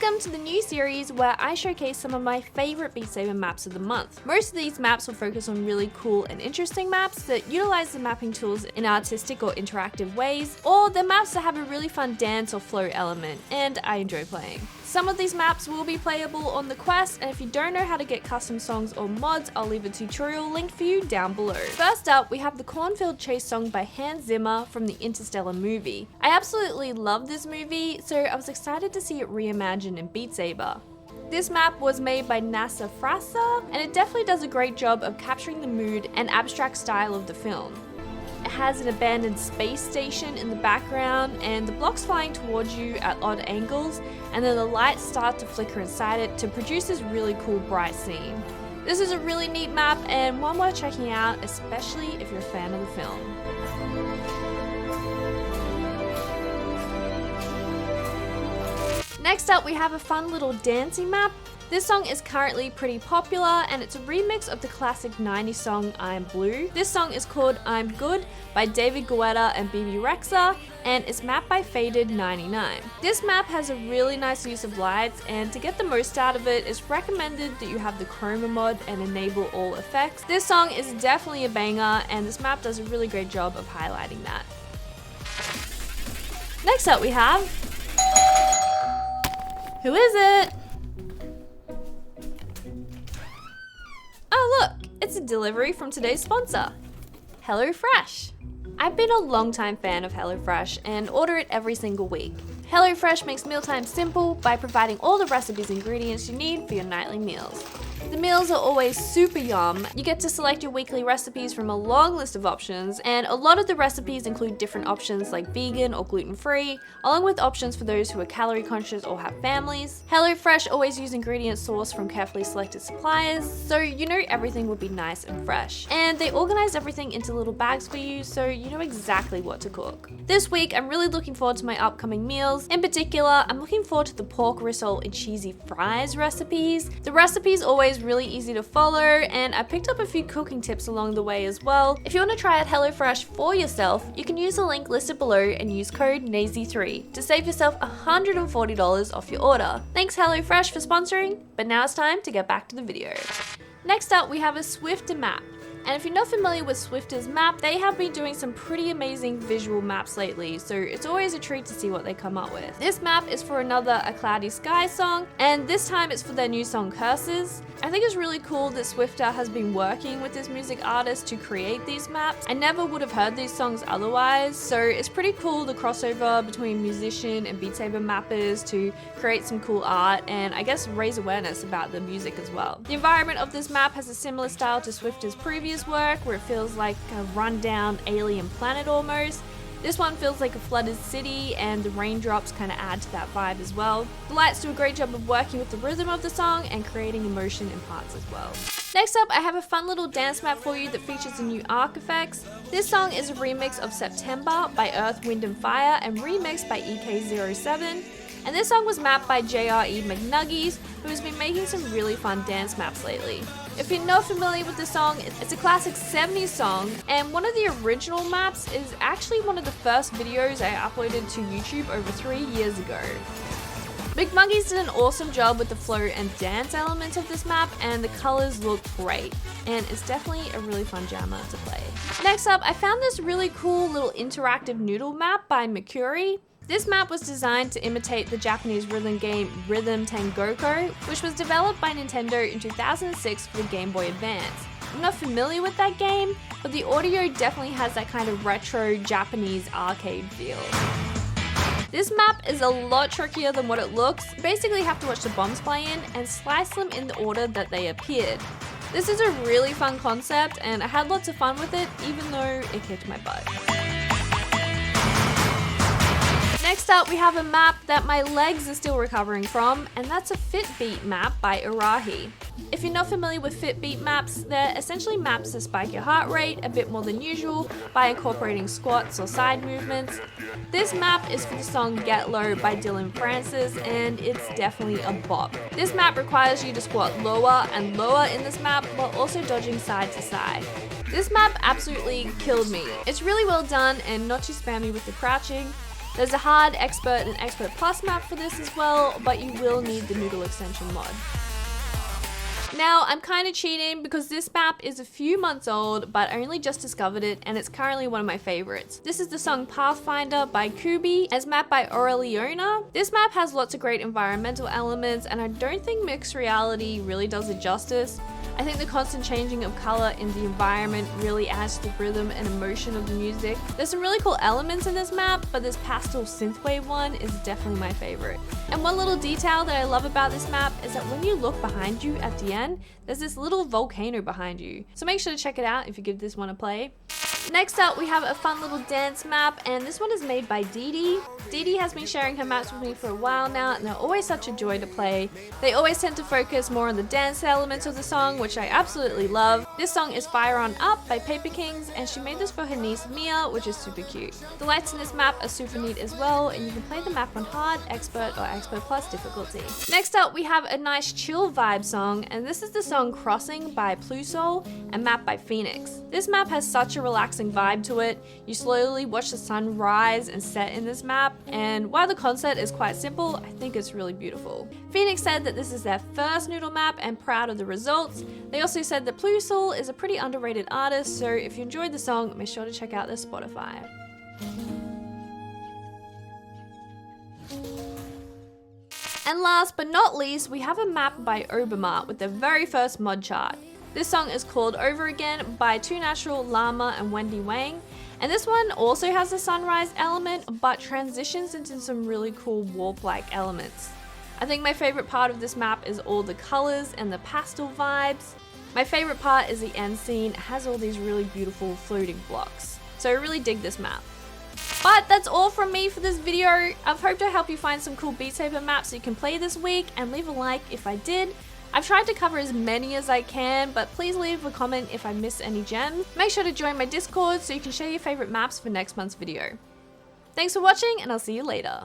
Welcome to the new series where I showcase some of my favorite Beat Saber maps of the month. Most of these maps will focus on really cool and interesting maps that utilize the mapping tools in artistic or interactive ways, or they're maps that have a really fun dance or flow element, and I enjoy playing. Some of these maps will be playable on the quest, and if you don't know how to get custom songs or mods, I'll leave a tutorial linked for you down below. First up, we have the Cornfield Chase song by Hans Zimmer from the Interstellar movie. I absolutely love this movie, so I was excited to see it reimagined in Beat Saber. This map was made by NASA Frasser, and it definitely does a great job of capturing the mood and abstract style of the film. It has an abandoned space station in the background and the blocks flying towards you at odd angles, and then the lights start to flicker inside it to produce this really cool bright scene. This is a really neat map and one worth checking out, especially if you're a fan of the film. Next up, we have a fun little dancing map. This song is currently pretty popular and it's a remix of the classic 90s song I'm Blue. This song is called I'm Good by David Guetta and Bebe Rexha, and it's mapped by Faded99. This map has a really nice use of lights, and to get the most out of it, it's recommended that you have the Chroma mod and enable all effects. This song is definitely a banger and this map does a really great job of highlighting that. Next up we have... Who is it? Oh look, it's a delivery from today's sponsor, HelloFresh. I've been a long-time fan of HelloFresh and order it every single week. HelloFresh makes mealtime simple by providing all the recipes and ingredients you need for your nightly meals. The meals are always super yum. You get to select your weekly recipes from a long list of options, and a lot of the recipes include different options like vegan or gluten-free, along with options for those who are calorie conscious or have families. HelloFresh always use ingredients sourced from carefully selected suppliers, so you know everything will be nice and fresh. And they organize everything into little bags for you, so you know exactly what to cook. This week, I'm really looking forward to my upcoming meals. In particular, I'm looking forward to the pork risole and cheesy fries recipes. The recipe's always really easy to follow, and I picked up a few cooking tips along the way as well. If you want to try out HelloFresh for yourself, you can use the link listed below and use code NAZY3 to save yourself $140 off your order. Thanks HelloFresh for sponsoring, but now it's time to get back to the video. Next up, we have a Swifter map. And if you're not familiar with Swifter's map, they have been doing some pretty amazing visual maps lately, so it's always a treat to see what they come up with. This map is for another A Cloudy Sky song, and this time it's for their new song Curses. I think it's really cool that Swifter has been working with this music artist to create these maps. I never would have heard these songs otherwise, so it's pretty cool the crossover between musician and Beat Saber mappers to create some cool art and I guess raise awareness about the music as well. The environment of this map has a similar style to Swifter's previous work, where it feels like a rundown alien planet almost. This one feels like a flooded city, and the raindrops kind of add to that vibe as well. The lights do a great job of working with the rhythm of the song and creating emotion in parts as well. Next up, I have a fun little dance map for you that features the new arc effects. This song is a remix of September by Earth, Wind & Fire and remixed by EK07. And this song was mapped by JRE McNuggies, who has been making some really fun dance maps lately. If you're not familiar with the song, it's a classic 70s song, and one of the original maps is actually one of the first videos I uploaded to YouTube over 3 years ago. McMuggies did an awesome job with the flow and dance elements of this map, and the colors look great, and it's definitely a really fun jammer to play. Next up, I found this really cool little interactive noodle map by Mercury. This map was designed to imitate the Japanese rhythm game Rhythm Tengoko, which was developed by Nintendo in 2006 for the Game Boy Advance. I'm not familiar with that game, but the audio definitely has that kind of retro Japanese arcade feel. This map is a lot trickier than what it looks. You basically have to watch the bombs play in and slice them in the order that they appeared. This is a really fun concept, and I had lots of fun with it, even though it kicked my butt. Next up, we have a map that my legs are still recovering from, and that's a Fitbeat map by Arahi. If you're not familiar with Fitbeat maps, they're essentially maps that spike your heart rate a bit more than usual by incorporating squats or side movements. This map is for the song Get Low by Dillon Francis, and it's definitely a bop. This map requires you to squat lower and lower in this map while also dodging side to side. This map absolutely killed me. It's really well done and not too spammy with the crouching. There's a hard, expert, and expert plus map for this as well, but you will need the Noodle extension mod. Now, I'm kind of cheating because this map is a few months old, but I only just discovered it and it's currently one of my favorites. This is the song Pathfinder by Kubi, as mapped by Aureliona. This map has lots of great environmental elements and I don't think mixed reality really does it justice. I think the constant changing of color in the environment really adds to the rhythm and emotion of the music. There's some really cool elements in this map, but this pastel synthwave one is definitely my favorite. And one little detail that I love about this map is that when you look behind you at the end, there's this little volcano behind you. So make sure to check it out if you give this one a play. Next up, we have a fun little dance map, and this one is made by Didi. Didi has been sharing her maps with me for a while now, and they're always such a joy to play. They always tend to focus more on the dance elements of the song, which I absolutely love. This song is Fire On Up by Paper Kings, and she made this for her niece Mia, which is super cute. The lights in this map are super neat as well, and you can play the map on hard, expert, or expert plus difficulty. Next up, we have a nice chill vibe song, and this is the song Crossing by Plusol and mapped by Phoenix. This map has such a relaxing vibe to it. You slowly watch the sun rise and set in this map, and while the concept is quite simple, I think it's really beautiful. Phoenix said that this is their first Noodle map and proud of the results. They also said that Plusol is a pretty underrated artist, so if you enjoyed the song, make sure to check out their Spotify. And last but not least, we have a map by Obermart with their very first mod chart. This song is called Over Again by Too Natural, Llama, and Wendy Wang. And this one also has a sunrise element, but transitions into some really cool warp-like elements. I think my favorite part of this map is all the colors and the pastel vibes. My favorite part is the end scene. It has all these really beautiful floating blocks. So I really dig this map. But that's all from me for this video. I've hoped to help you find some cool Beat Saber maps that you can play this week, and leave a like if I did. I've tried to cover as many as I can, but please leave a comment if I missed any gems. Make sure to join my Discord so you can share your favorite maps for next month's video. Thanks for watching, and I'll see you later.